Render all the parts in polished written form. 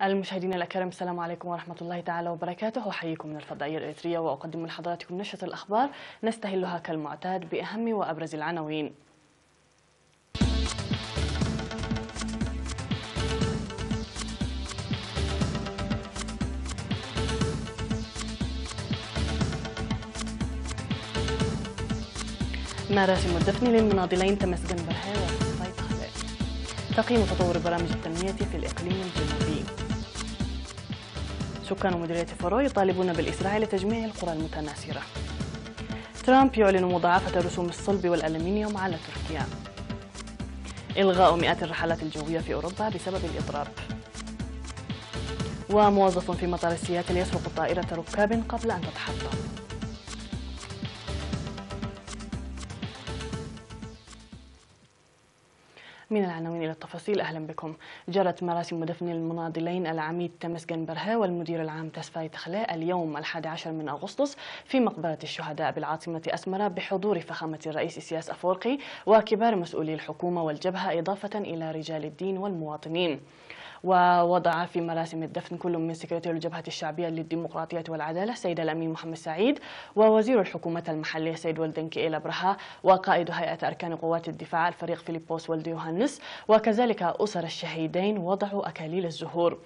المشاهدين الأكارم، السلام عليكم ورحمة الله تعالى وبركاته. أحييكم من الفضائية الإريترية وأقدم لحضراتكم نشرة الأخبار نستهلها كالمعتاد بأهم وأبرز العناوين. مراسم الدفن للمناضلين تمسجن برهة وصفاي تخلع. تقييم تطور برامج التنمية في الإقليم الجنوبي. سكان مديرية فورو يطالبون بالإسراع لتجميع القرى المتناثرة. ترامب يعلن مضاعفة رسوم الصلب والألمنيوم على تركيا. إلغاء مئات الرحلات الجوية في أوروبا بسبب الإضراب. وموظف في مطار سياتل يسرق طائرة ركاب قبل أن تتحطم. من العناوين إلى التفاصيل، أهلا بكم. جرت مراسم دفن المناضلين العميد تمسجن برهة والمدير العام تسفاي تخلع اليوم 11 من أغسطس في مقبرة الشهداء بالعاصمة أسمرة بحضور فخامة الرئيس إسياس أفورقي وكبار مسؤولي الحكومة والجبهة إضافة إلى رجال الدين والمواطنين. ووضع في مراسم الدفن كل من سكرتير الجبهة الشعبية للديمقراطية والعدالة سيد الأمين محمد سعيد، ووزير الحكومة المحلية سيد ولدن كيلا برها، وقائد هيئة أركان قوات الدفاع الفريق فيليبوس ولد يوهانس، وكذلك أسر الشهيدين وضعوا أكاليل الزهور.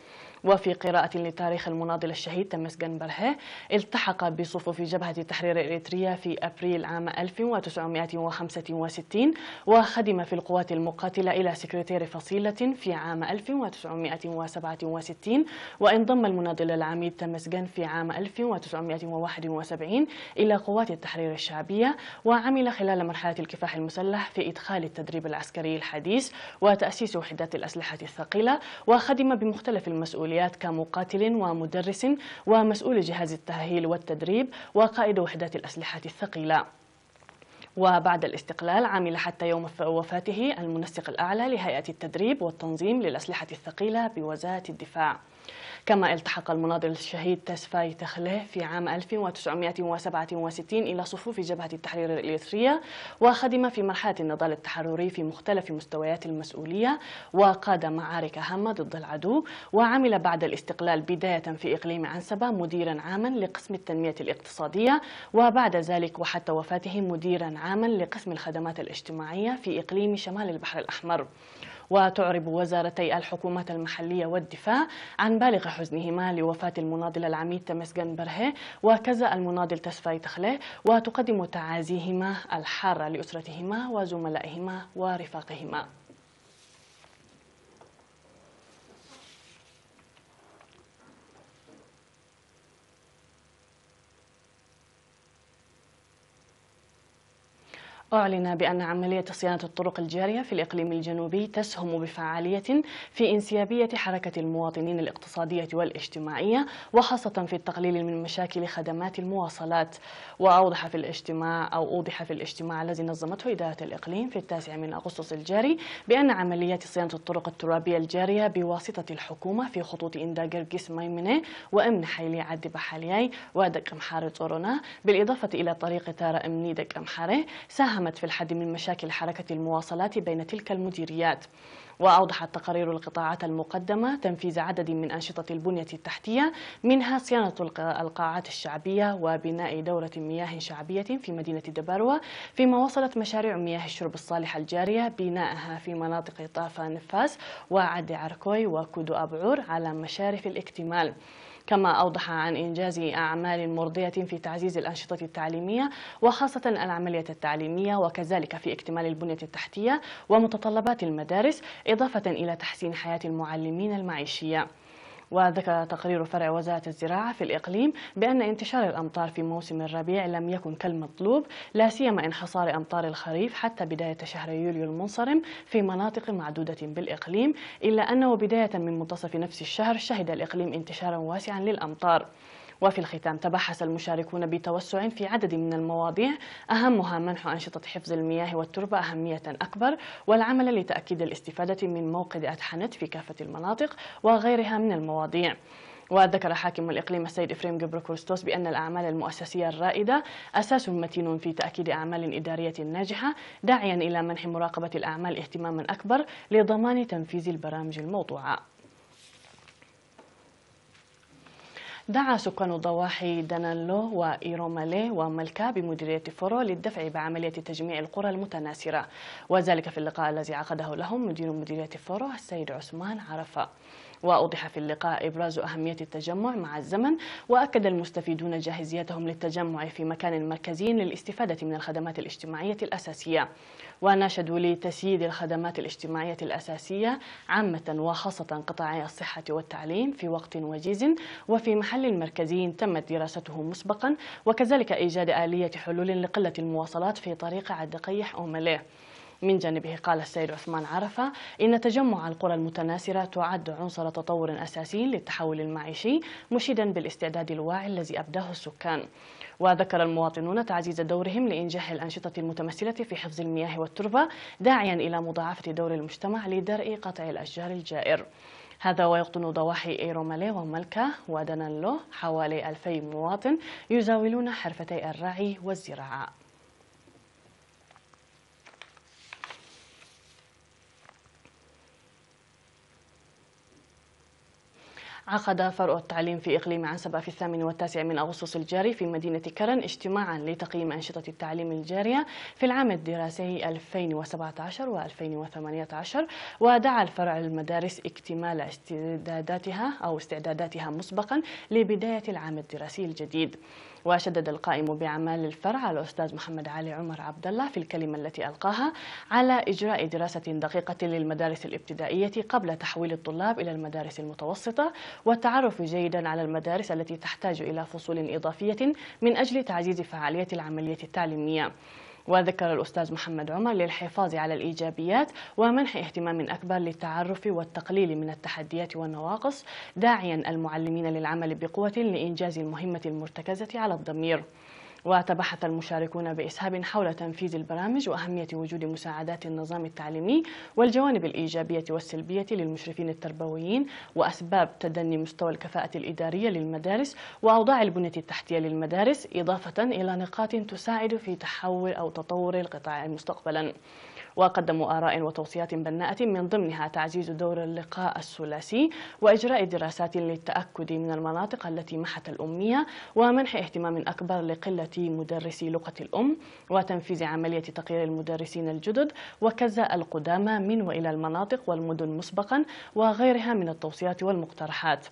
وفي قراءة لتاريخ المناضل الشهيد تمسجن برهة، التحق بصفوف جبهة التحرير الإريترية في أبريل عام 1965 وخدم في القوات المقاتلة إلى سكرتير فصيلة في عام 1967، وانضم المناضل العميد تمسجن في عام 1971 إلى قوات التحرير الشعبية، وعمل خلال مرحلة الكفاح المسلح في إدخال التدريب العسكري الحديث وتأسيس وحدات الأسلحة الثقيلة، وخدم بمختلف المسؤوليات كمقاتل ومدرس ومسؤول جهاز التأهيل والتدريب وقائد وحدات الأسلحة الثقيلة. وبعد الاستقلال عمل حتى يوم وفاته المنسق الأعلى لهيئة التدريب والتنظيم للأسلحة الثقيلة بوزارة الدفاع. كما التحق المناضل الشهيد تسفاي تخلع في عام 1967 إلى صفوف جبهة التحرير الإريترية، وخدم في مرحلة النضال التحرري في مختلف مستويات المسؤولية، وقاد معارك هامة ضد العدو، وعمل بعد الاستقلال بداية في إقليم عنسبة مديرا عاما لقسم التنمية الاقتصادية، وبعد ذلك وحتى وفاته مديرا عاما لقسم الخدمات الاجتماعية في إقليم شمال البحر الأحمر. وتعرب وزارتي الحكومة المحلية والدفاع عن بالغ حزنهما لوفاة المناضل العميد تمسجن برهة وكذا المناضل تسفاي تخلع، وتقدم تعازيهما الحارة لأسرتهما وزملائهما ورفاقهما. أعلن بأن عملية صيانة الطرق الجارية في الإقليم الجنوبي تسهم بفعالية في انسيابية حركة المواطنين الاقتصادية والاجتماعية، وخاصة في التقليل من مشاكل خدمات المواصلات. وأوضح في الاجتماع الذي نظمته إدارة الإقليم في 9 من أغسطس الجاري بأن عمليات صيانة الطرق الترابية الجارية بواسطة الحكومة في خطوط إنداجر جيس ميمنة وأمن حيلي عد بحالياي ودك أمحارة طورونا، بالإضافة إلى طريق تارا أمني دك أمحارة، ساهمت في الحد من مشاكل حركة المواصلات بين تلك المديريات. وأوضحت تقارير القطاعات المقدمة تنفيذ عدد من أنشطة البنية التحتية، منها صيانة القاعات الشعبية وبناء دورة مياه شعبية في مدينة دباروة، فيما وصلت مشاريع مياه الشرب الصالحة الجارية بناءها في مناطق طافا نفاس وعد عركوي وكودو أبعور على مشارف الاكتمال. كما أوضح عن إنجاز أعمال مرضية في تعزيز الأنشطة التعليمية وخاصة العملية التعليمية، وكذلك في اكتمال البنية التحتية ومتطلبات المدارس، إضافة إلى تحسين حياة المعلمين المعيشية. وذكر تقرير فرع وزارة الزراعة في الإقليم بأن انتشار الأمطار في موسم الربيع لم يكن كالمطلوب، لا سيما انحصار أمطار الخريف حتى بداية شهر يوليو المنصرم في مناطق معدودة بالإقليم، إلا أنه بداية من منتصف نفس الشهر شهد الإقليم انتشارا واسعا للأمطار. وفي الختام تبحث المشاركون بتوسع في عدد من المواضيع أهمها منح أنشطة حفظ المياه والتربة أهمية أكبر، والعمل لتأكيد الاستفادة من موقد أتحنت في كافة المناطق، وغيرها من المواضيع. وذكر حاكم الإقليم السيد إفريم جبركورستوس بأن الأعمال المؤسسية الرائدة أساس متين في تأكيد أعمال إدارية ناجحة، داعيا إلى منح مراقبة الأعمال اهتماما أكبر لضمان تنفيذ البرامج الموضوعة. دعا سكان ضواحي دانانلو وإيرومالي وملكا بمديرية فورو للدفع بعملية تجميع القرى المتناثرة، وذلك في اللقاء الذي عقده لهم مدير مديرية فورو السيد عثمان عرفة. وأوضح في اللقاء إبراز أهمية التجمع مع الزمن، وأكد المستفيدون جاهزيتهم للتجمع في مكان مركزي للاستفادة من الخدمات الاجتماعية الأساسية، وناشدوا لتسييد الخدمات الاجتماعية الأساسية عامة وخاصة قطاعي الصحة والتعليم في وقت وجيز وفي محل مركزي تمت دراسته مسبقا، وكذلك إيجاد آلية حلول لقلة المواصلات في طريق عد قيح أو مليه. من جانبه قال السيد عثمان عرفة إن تجمع القرى المتناثرة تعد عنصر تطور أساسي للتحول المعيشي، مشيدا بالاستعداد الواعي الذي أبداه السكان. وذكر المواطنون تعزيز دورهم لإنجاح الأنشطة المتمثلة في حفظ المياه والتربة، داعيا إلى مضاعفة دور المجتمع لدرء قطع الأشجار الجائر. هذا ويقطن ضواحي إيرومالي وملكا ودانانلو حوالي 2000 مواطن يزاولون حرفتي الرعي والزراعة. عقد فرع التعليم في إقليم عنسبة في 8 و9 من أغسطس الجاري في مدينة كرن اجتماعا لتقييم أنشطة التعليم الجارية في العام الدراسي 2017 و2018، ودعا الفرع المدارس اكتمال استعداداتها مسبقا لبداية العام الدراسي الجديد. وشدد القائم بأعمال الفرع الأستاذ محمد علي عمر عبد الله في الكلمة التي ألقاها على إجراء دراسة دقيقة للمدارس الابتدائية قبل تحويل الطلاب إلى المدارس المتوسطة، والتعرف جيدا على المدارس التي تحتاج إلى فصول إضافية من أجل تعزيز فعالية العملية التعليمية. وذكر الأستاذ محمد عمر للحفاظ على الإيجابيات ومنح اهتمام أكبر للتعرف والتقليل من التحديات والنواقص، داعيا المعلمين للعمل بقوة لإنجاز المهمة المرتكزة على الضمير. وتبحث المشاركون بإسهاب حول تنفيذ البرامج وأهمية وجود مساعدات النظام التعليمي والجوانب الإيجابية والسلبية للمشرفين التربويين، وأسباب تدني مستوى الكفاءة الإدارية للمدارس وأوضاع البنية التحتية للمدارس، إضافة إلى نقاط تساعد في تحول أو تطور القطاع مستقبلا. وقدموا آراء وتوصيات بناءة من ضمنها تعزيز دور اللقاء الثلاثي وإجراء دراسات للتأكد من المناطق التي محت الأمية، ومنح اهتمام أكبر لقلة مدرسي لغة الأم، وتنفيذ عملية تقرير المدرسين الجدد وكذا القدامى من وإلى المناطق والمدن مسبقا، وغيرها من التوصيات والمقترحات.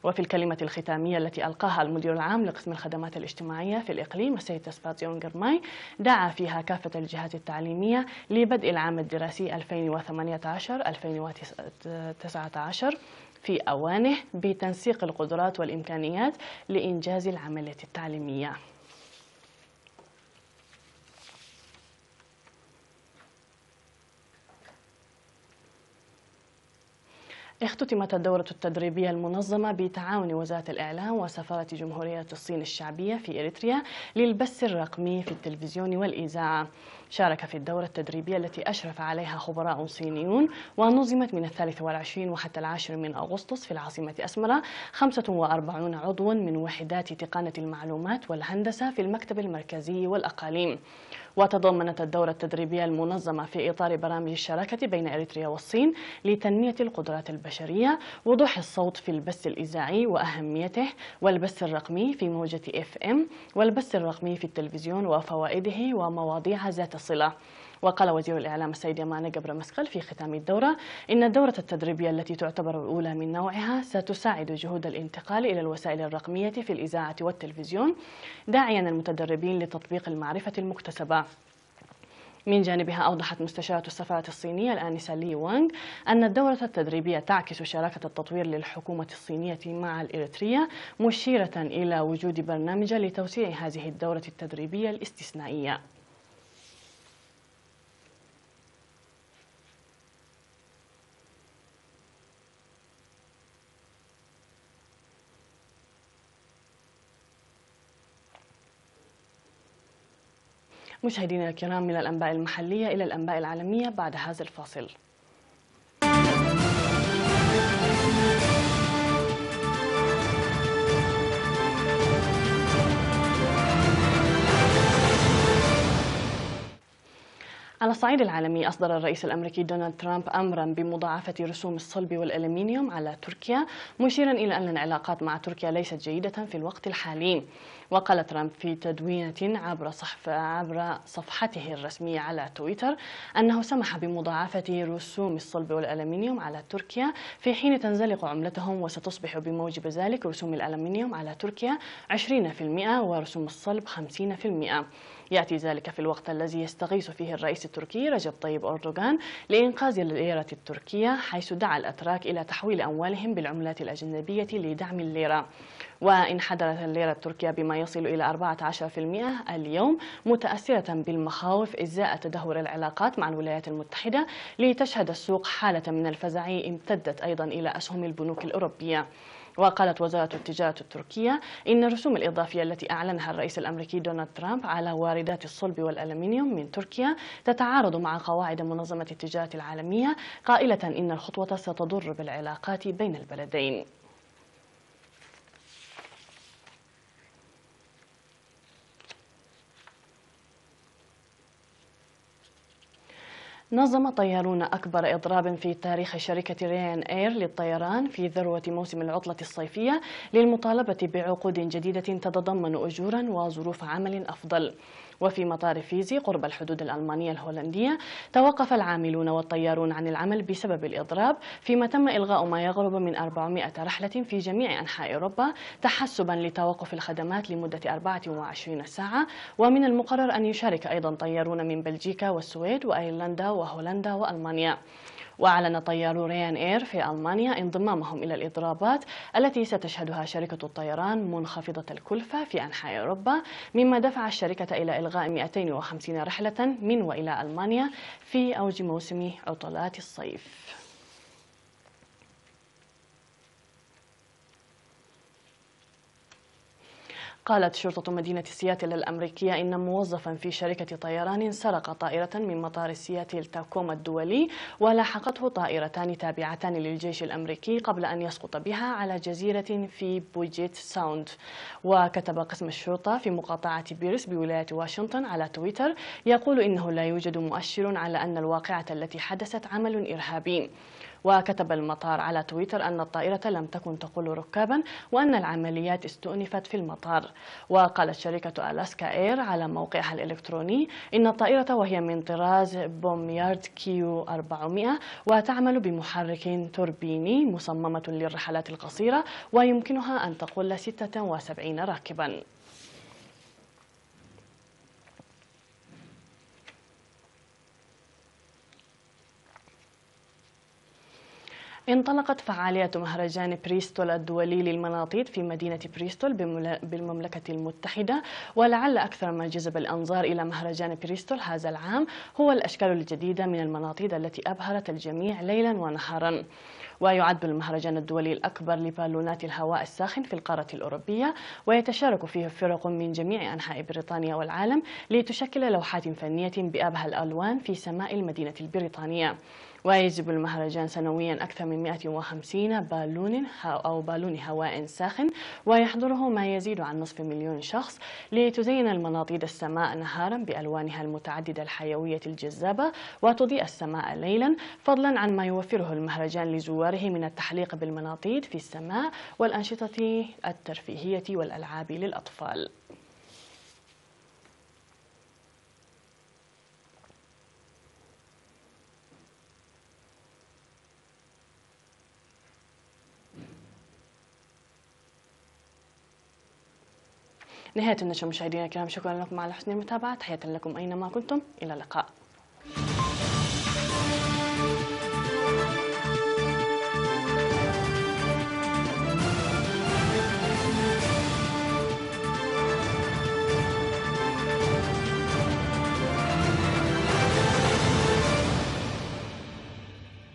وفي الكلمة الختامية التي ألقاها المدير العام لقسم الخدمات الاجتماعية في الإقليم السيد تسفاتيون جرماي، دعا فيها كافة الجهات التعليمية لبدء العام الدراسي 2018-2019 في أوانه بتنسيق القدرات والإمكانيات لإنجاز العملية التعليمية. اختتمت الدورة التدريبية المنظمة بتعاون وزارة الإعلام وسفارة جمهورية الصين الشعبية في إريتريا للبث الرقمي في التلفزيون والإذاعة. شارك في الدورة التدريبية التي أشرف عليها خبراء صينيون، ونظمت من 23 وحتى 10 من أغسطس في العاصمة أسمرة 45 عضوا من وحدات تقنية المعلومات والهندسة في المكتب المركزي والأقاليم. وتضمنت الدورة التدريبية المنظمة في إطار برامج الشراكة بين إريتريا والصين لتنمية القدرات البشرية، وضوح الصوت في البث الإذاعي وأهميته، والبث الرقمي في موجة FM، والبث الرقمي في التلفزيون وفوائده ومواضيع ذات صلة. وقال وزير الإعلام السيد يمانة جبر مسقل في ختام الدورة إن الدورة التدريبية التي تعتبر الأولى من نوعها ستساعد جهود الانتقال إلى الوسائل الرقمية في الإذاعة والتلفزيون، داعيا المتدربين لتطبيق المعرفة المكتسبة. من جانبها أوضحت مستشارة السفارة الصينية الآنسة لي وانغ أن الدورة التدريبية تعكس شراكة التطوير للحكومة الصينية مع الإريترية، مشيرة إلى وجود برنامج لتوسيع هذه الدورة التدريبية الاستثنائية. مشاهدينا الكرام، من الأنباء المحلية إلى الأنباء العالمية بعد هذا الفاصل. على الصعيد العالمي، أصدر الرئيس الأمريكي دونالد ترامب أمرا بمضاعفة رسوم الصلب والألمنيوم على تركيا، مشيرا إلى أن العلاقات مع تركيا ليست جيدة في الوقت الحالي. وقال ترامب في تدوينة عبر صفحته الرسمية على تويتر أنه سمح بمضاعفة رسوم الصلب والألمنيوم على تركيا في حين تنزلق عملتهم، وستصبح بموجب ذلك رسوم الألمنيوم على تركيا 20% ورسوم الصلب 50%. يأتي ذلك في الوقت الذي يستغيث فيه الرئيس التركي رجب طيب أردوغان لإنقاذ الليرة التركية، حيث دعا الأتراك إلى تحويل أموالهم بالعملات الأجنبية لدعم الليرة. وانحدرت الليرة التركية بما يصل إلى 14% اليوم، متأثرة بالمخاوف إزاء تدهور العلاقات مع الولايات المتحدة، لتشهد السوق حالة من الفزع امتدت أيضا إلى أسهم البنوك الأوروبية. وقالت وزارة التجارة التركية إن الرسوم الإضافية التي أعلنها الرئيس الأمريكي دونالد ترامب على واردات الصلب والألمنيوم من تركيا تتعارض مع قواعد منظمة التجارة العالمية، قائلة إن الخطوة ستضر بالعلاقات بين البلدين. نظم طيارون أكبر إضراب في تاريخ شركة ريان إير للطيران في ذروة موسم العطلة الصيفية للمطالبة بعقود جديدة تتضمن أجورا وظروف عمل أفضل. وفي مطار فيزي قرب الحدود الألمانية الهولندية، توقف العاملون والطيارون عن العمل بسبب الإضراب، فيما تم إلغاء ما يقرب من 400 رحلة في جميع أنحاء أوروبا تحسبا لتوقف الخدمات لمدة 24 ساعة. ومن المقرر أن يشارك أيضا طيارون من بلجيكا والسويد وأيرلندا وهولندا وألمانيا. وأعلن طيارو ريان إير في ألمانيا انضمامهم إلى الإضرابات التي ستشهدها شركة الطيران منخفضة الكلفة في أنحاء أوروبا، مما دفع الشركة إلى إلغاء 250 رحلة من وإلى ألمانيا في أوج موسم عطلات الصيف. قالت شرطة مدينة سياتل الأمريكية إن موظفا في شركة طيران سرق طائرة من مطار سياتل تاكوما الدولي، ولاحقته طائرتان تابعتان للجيش الأمريكي قبل أن يسقط بها على جزيرة في بوجيت ساوند. وكتب قسم الشرطة في مقاطعة بيرس بولاية واشنطن على تويتر يقول إنه لا يوجد مؤشر على أن الواقعة التي حدثت عمل إرهابي. وكتب المطار على تويتر أن الطائرة لم تكن تقل ركابا، وأن العمليات استؤنفت في المطار. وقالت شركة ألاسكا إير على موقعها الإلكتروني إن الطائرة، وهي من طراز بوميارد كيو 400، وتعمل بمحرك توربيني مصممة للرحلات القصيرة، ويمكنها أن تقل 76 راكبا. انطلقت فعالية مهرجان بريستول الدولي للمناطيد في مدينة بريستول بالمملكة المتحدة. ولعل أكثر ما جذب الأنظار إلى مهرجان بريستول هذا العام هو الأشكال الجديدة من المناطيد التي أبهرت الجميع ليلا ونهارا. ويعد المهرجان الدولي الأكبر لبالونات الهواء الساخن في القارة الأوروبية، ويتشارك فيه فرق من جميع أنحاء بريطانيا والعالم لتشكل لوحات فنية بأبهى الألوان في سماء المدينة البريطانية. ويجذب المهرجان سنويا أكثر من 150 بالون هواء ساخن، ويحضره ما يزيد عن نصف مليون شخص لتزين المناطيد السماء نهارا بألوانها المتعددة الحيوية الجذابة، وتضيء السماء ليلا، فضلا عن ما يوفره المهرجان لزواره من التحليق بالمناطيد في السماء والأنشطة الترفيهية والألعاب للأطفال. نهاية النشرة مشاهدينا الكرام، شكرا لكم على حسن المتابعة، تحية لكم أينما كنتم، إلى اللقاء.